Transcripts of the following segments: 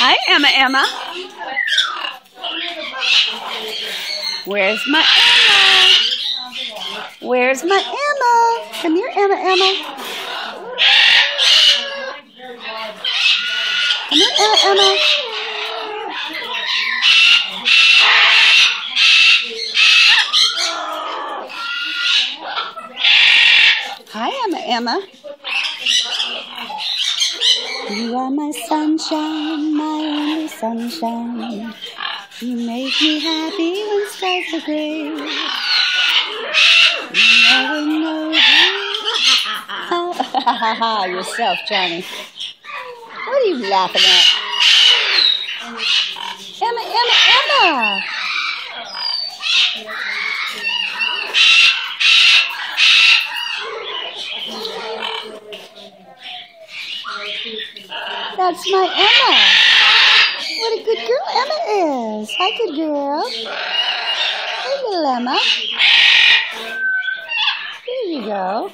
Hi, Emma. Where's my Emma? Where's my Emma? Come here, Emma. Come here, Emma. Hi, Emma. You are my sunshine, my only sunshine. You make me happy when skies are gray. You never know yourself, Johnny. What are you laughing at? Emma! That's my Emma. What a good girl Emma is. Hi, good girl. Hey, little Emma. There you go.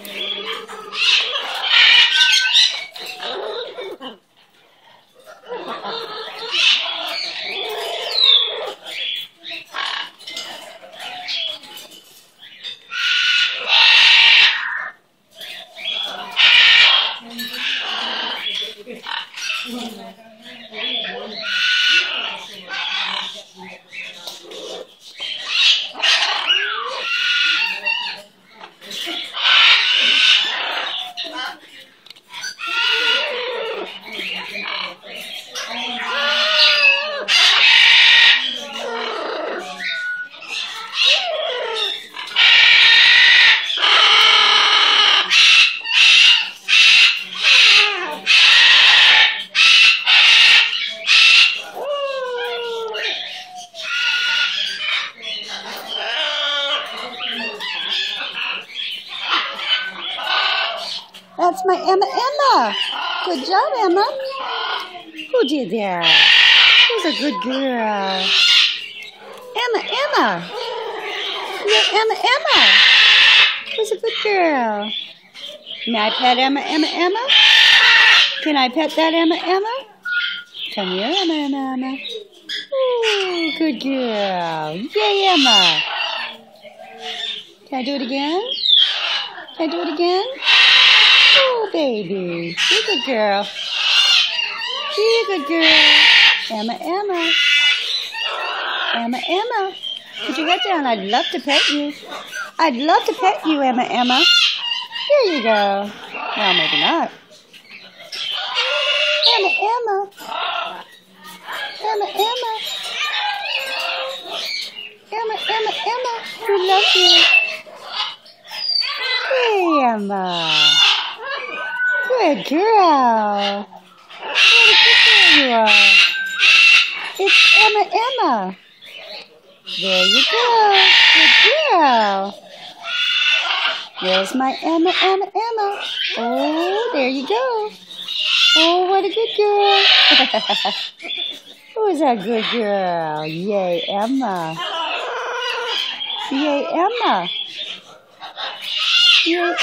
That's my Emma. Good job, Emma. Who did that? Who's a good girl? Emma. You're Emma. Who's a good girl? Can I pet Emma? Can I pet that Emma? Come here, Emma. Ooh, good girl. Yay, Emma. Can I do it again? Oh, baby. You're a good girl. Emma. Put your head down. I'd love to pet you. Emma. There you go. Well, maybe not. Emma. We love you. Hey, Emma. Good girl. What a good girl you are. It's Emma. There you go. Good girl. There's my Emma. Oh, there you go. Oh, what a good girl. Who's that good girl? Yay, Emma. Good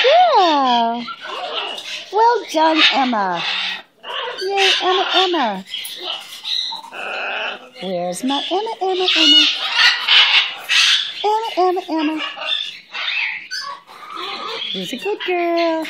girl. Well done, Emma. Yay, Emma. Where's my Emma? Emma. Who's a good girl?